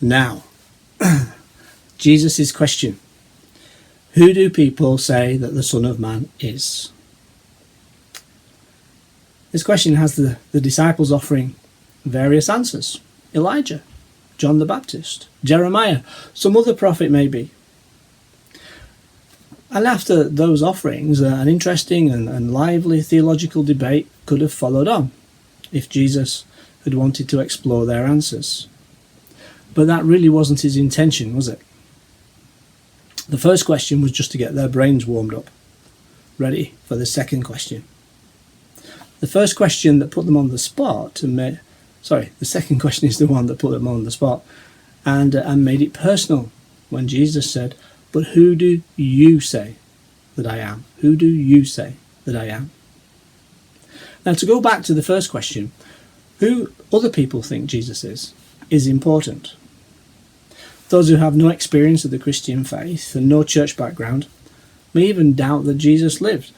Now, Jesus' question. Who do people say that the Son of Man is? This question has the disciples offering various answers. Elijah, John the Baptist, Jeremiah, some other prophet maybe. And after those offerings, an interesting and lively theological debate could have followed on if Jesus had wanted to explore their answers. But that really wasn't his intention, was it? The first question was just to get their brains warmed up, ready for the second question. The first question that put them on the spot, the second question is the one that put them on the spot and made it personal when Jesus said, "But who do you say that I am? Who do you say that I am?" Now, to go back to the first question, who other people think Jesus is important. Those who have no experience of the Christian faith and no church background may even doubt that Jesus lived,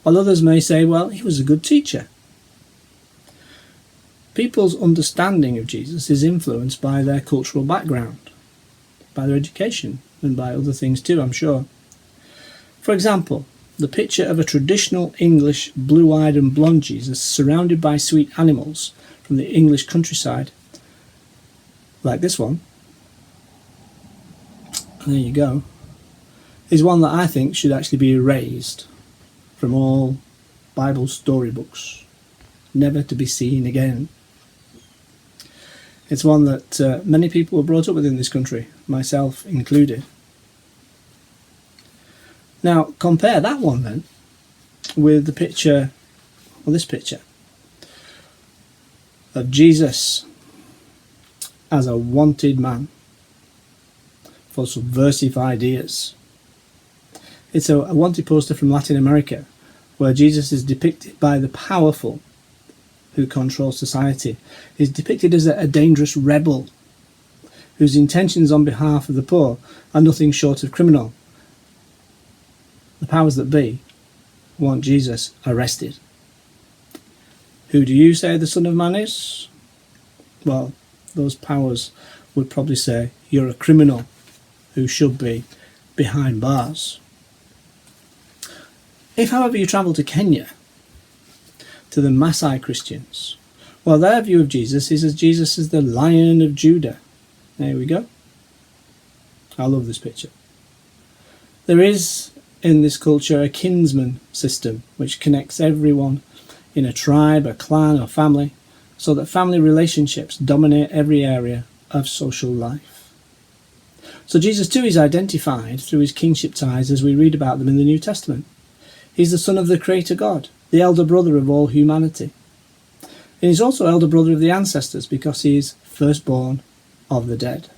while others may say, well, he was a good teacher. People's understanding of Jesus is influenced by their cultural background, by their education, and by other things too, I'm sure. For example, the picture of a traditional English blue-eyed and blonde Jesus surrounded by sweet animals from the English countryside, like this one, there you go, is one that I think should actually be erased from all Bible storybooks, never to be seen again. It's one that many people were brought up with in this country, myself included. Now compare that one then with the picture, or this picture, of Jesus as a wanted man for subversive ideas. It's a wanted poster from Latin America where Jesus is depicted by the powerful who control society. He's depicted as a dangerous rebel whose intentions on behalf of the poor are nothing short of criminal. The powers that be want Jesus arrested. Who do you say the Son of Man is? Well, those powers would probably say you're a criminal who should be behind bars. If, however, you travel to Kenya, to the Maasai Christians, well, their view of Jesus is as Jesus is the Lion of Judah. There we go. I love this picture. There is in this culture a kinsman system which connects everyone in a tribe, a clan or family, so that family relationships dominate every area of social life. So Jesus too is identified through his kingship ties as we read about them in the New Testament. He's the son of the Creator God, the elder brother of all humanity. And he's also elder brother of the ancestors because he is firstborn of the dead.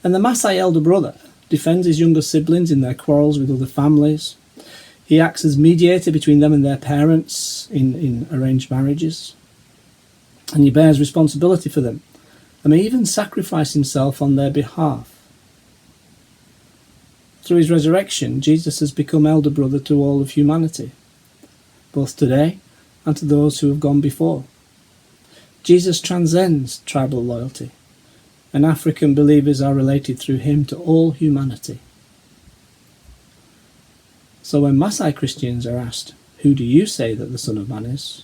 And the Maasai elder brother defends his younger siblings in their quarrels with other families. He acts as mediator between them and their parents in arranged marriages. And he bears responsibility for them and may even sacrifice himself on their behalf. Through his resurrection, Jesus has become elder brother to all of humanity, both today and to those who have gone before. Jesus transcends tribal loyalty, and African believers are related through him to all humanity. So when Maasai Christians are asked, who do you say that the Son of Man is?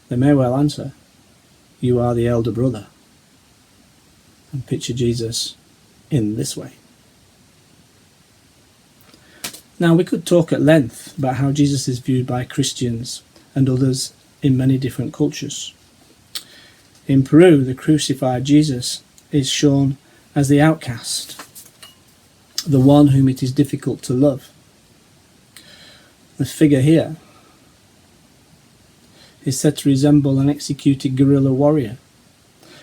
They may well answer, you are the elder brother, and picture Jesus in this way. Now we could talk at length about how Jesus is viewed by Christians and others in many different cultures. In Peru, the crucified Jesus is shown as the outcast, the one whom it is difficult to love. The figure here is said to resemble an executed guerrilla warrior,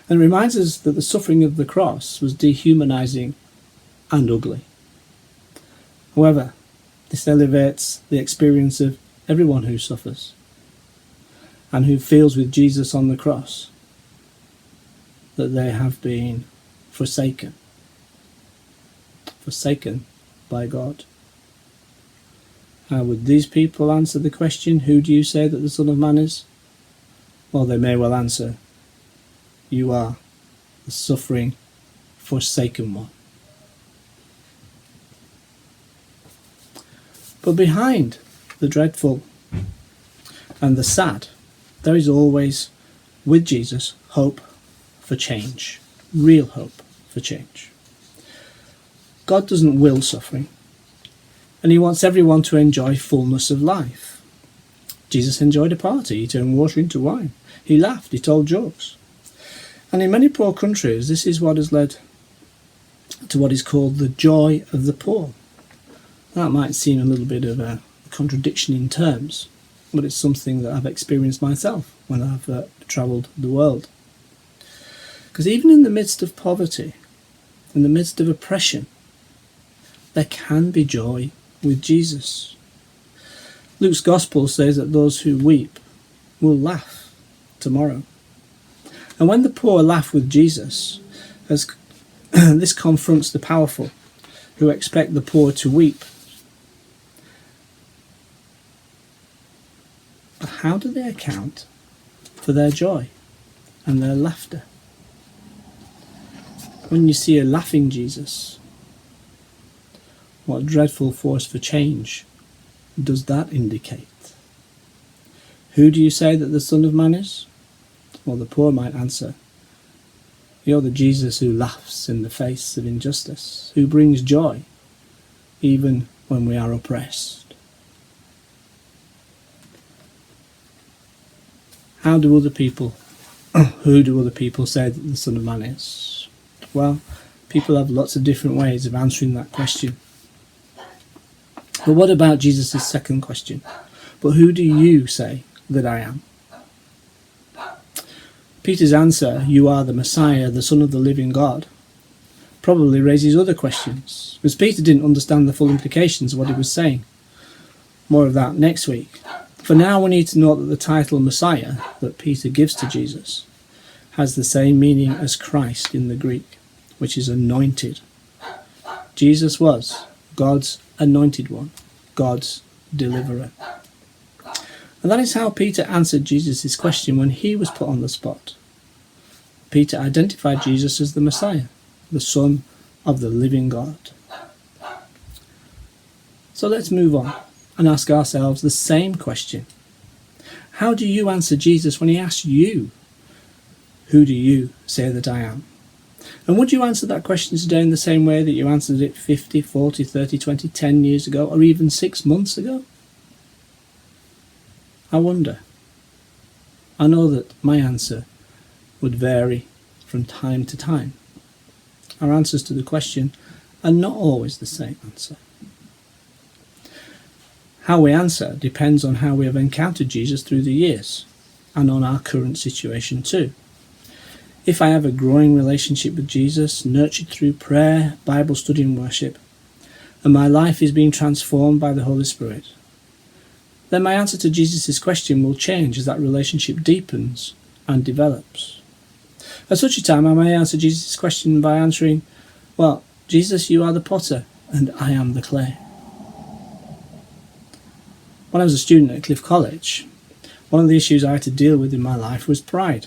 and reminds us that the suffering of the cross was dehumanizing and ugly. However, this elevates the experience of everyone who suffers and who feels with Jesus on the cross that they have been forsaken by God. How would these people answer the question, who do you say that the Son of Man is? Well, they may well answer, you are the suffering, forsaken one. But behind the dreadful and the sad, there is always, with Jesus, hope for change, real hope for change. God doesn't will suffering, and he wants everyone to enjoy fullness of life. Jesus enjoyed a party. He turned water into wine. He laughed. He told jokes. And in many poor countries, this is what has led to what is called the joy of the poor. That might seem a little bit of a contradiction in terms, but it's something that I've experienced myself when I've travelled the world. Because even in the midst of poverty, in the midst of oppression, there can be joy with Jesus. Luke's Gospel says that those who weep will laugh tomorrow. And when the poor laugh with Jesus, as this confronts the powerful who expect the poor to weep. But how do they account for their joy and their laughter? When you see a laughing Jesus, what dreadful force for change does that indicate? Who do you say that the Son of Man is? Well, the poor might answer, you're the Jesus who laughs in the face of injustice, who brings joy even when we are oppressed. Who do other people say that the Son of Man is? Well, people have lots of different ways of answering that question. But what about Jesus' second question? But who do you say that I am? Peter's answer, you are the Messiah, the Son of the living God, probably raises other questions, because Peter didn't understand the full implications of what he was saying. More of that next week. For now we need to note that the title Messiah that Peter gives to Jesus has the same meaning as Christ in the Greek, which is anointed. Jesus was God's anointed one, God's deliverer. And that is how Peter answered Jesus' question when he was put on the spot. Peter identified Jesus as the Messiah, the Son of the living God. So let's move on and ask ourselves the same question. How do you answer Jesus when he asks you, who do you say that I am? And would you answer that question today in the same way that you answered it 50, 40, 30, 20, 10 years ago, or even 6 months ago? I wonder. I know that my answer would vary from time to time. Our answers to the question are not always the same answer. How we answer depends on how we have encountered Jesus through the years, and on our current situation too. If I have a growing relationship with Jesus, nurtured through prayer, Bible study and worship, and my life is being transformed by the Holy Spirit, then my answer to Jesus' question will change as that relationship deepens and develops. At such a time, I may answer Jesus' question by answering, well, Jesus, you are the potter, and I am the clay. When I was a student at Cliff College, one of the issues I had to deal with in my life was pride.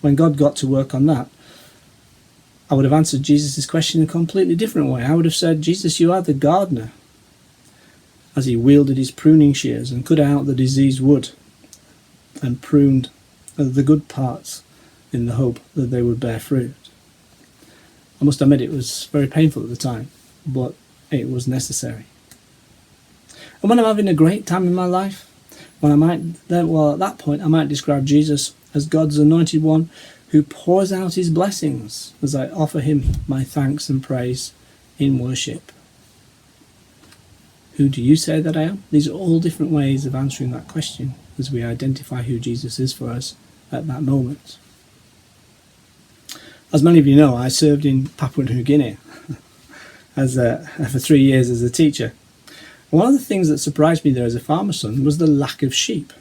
When God got to work on that, I would have answered Jesus' question in a completely different way. I would have said, Jesus, you are the gardener, as he wielded his pruning shears and cut out the diseased wood and pruned the good parts in the hope that they would bear fruit. I must admit it was very painful at the time, but it was necessary. And when I'm having a great time in my life, at that point I might describe Jesus as God's anointed one who pours out his blessings as I offer him my thanks and praise in worship. Who do you say that I am? These are all different ways of answering that question as we identify who Jesus is for us at that moment. As many of you know, I served in Papua New Guinea for 3 years as a teacher. One of the things that surprised me there as a farmer's son was the lack of sheep.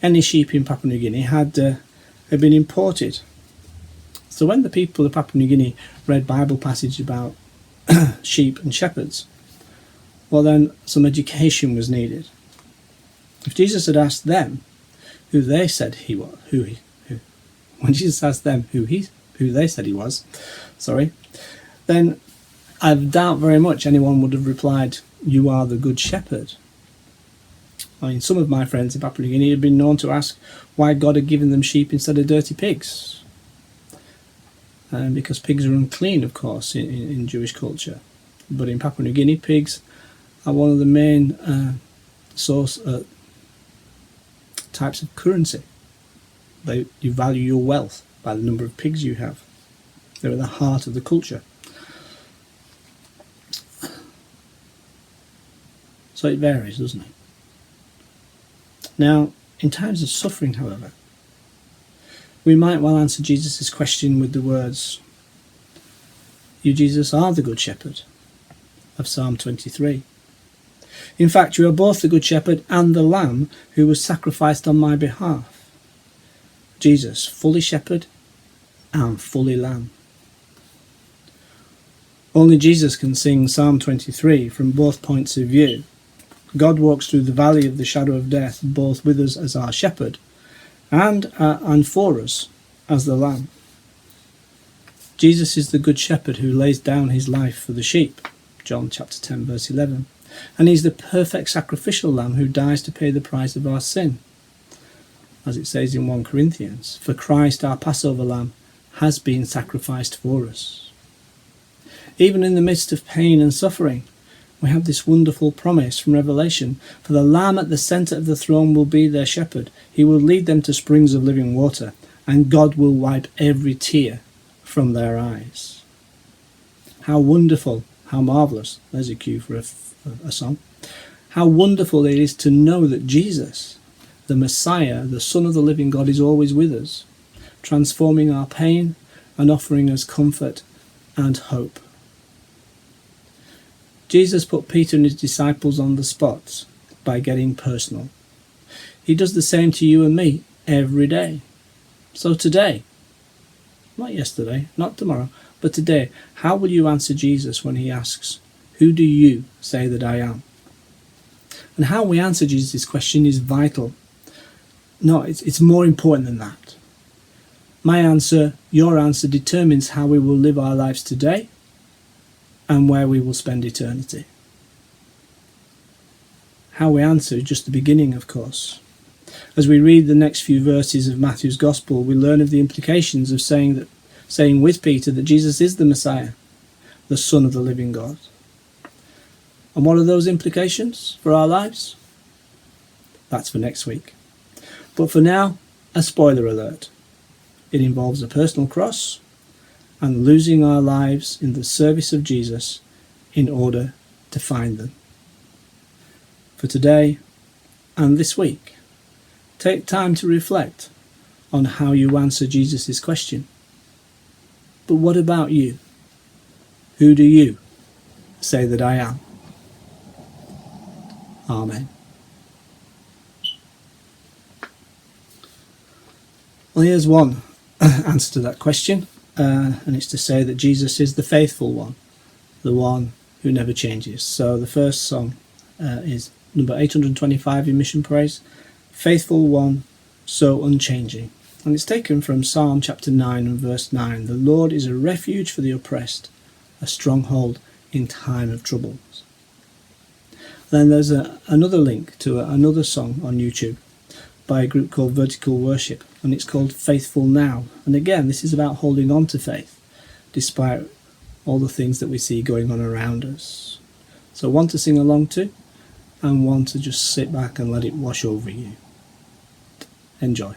Any sheep in Papua New Guinea had been imported. So when the people of Papua New Guinea read Bible passages about sheep and shepherds, well then some education was needed. If Jesus had asked them who they said he was, when Jesus asked them who they said he was, then I doubt very much anyone would have replied, "You are the good shepherd." I mean, some of my friends in Papua New Guinea had been known to ask why God had given them sheep instead of dirty pigs. Because pigs are unclean, of course, in Jewish culture. But in Papua New Guinea, pigs are one of the main types of currency. You value your wealth by the number of pigs you have. They're at the heart of the culture. So it varies, doesn't it? Now, in times of suffering, however, we might well answer Jesus' question with the words, "You, Jesus, are the Good Shepherd," of Psalm 23. "In fact, you are both the Good Shepherd and the Lamb who was sacrificed on my behalf." Jesus, fully shepherd and fully lamb. Only Jesus can sing Psalm 23 from both points of view. God walks through the valley of the shadow of death, both with us as our shepherd and for us as the lamb. Jesus is the good shepherd who lays down his life for the sheep, John chapter 10 verse 11, and he's the perfect sacrificial lamb who dies to pay the price of our sin. As it says in 1 Corinthians, "For Christ our Passover lamb has been sacrificed for us." Even in the midst of pain and suffering, we have this wonderful promise from Revelation, "For the Lamb at the centre of the throne will be their shepherd. He will lead them to springs of living water, and God will wipe every tear from their eyes." How wonderful, how marvellous, there's a cue for a song. How wonderful it is to know that Jesus, the Messiah, the Son of the living God, is always with us, transforming our pain and offering us comfort and hope. Jesus put Peter and his disciples on the spot by getting personal. He does the same to you and me every day. So today, not yesterday, not tomorrow, but today, how will you answer Jesus when he asks, "Who do you say that I am?" And how we answer Jesus' question is vital. No, it's more important than that. My answer, your answer, determines how we will live our lives today and where we will spend eternity. How we answer is just the beginning, of course. As we read the next few verses of Matthew's Gospel, we learn of the implications of saying with Peter that Jesus is the Messiah, the Son of the living God. And what are those implications for our lives? That's for next week. But for now, a spoiler alert. It involves a personal cross and losing our lives in the service of Jesus in order to find them. For today and this week, take time to reflect on how you answer Jesus' question. But what about you? Who do you say that I am? Amen. Well, here's one answer to that question, and it's to say that Jesus is the faithful one, the one who never changes. So the first song is number 825 in Mission Praise, "Faithful One, So Unchanging." And it's taken from Psalm chapter 9 and verse 9. "The Lord is a refuge for the oppressed, a stronghold in time of troubles." Then there's another link to another song on YouTube by a group called Vertical Worship, and it's called "Faithful Now." And again, this is about holding on to faith despite all the things that we see going on around us. So one to sing along to, and one to just sit back and let it wash over you. Enjoy.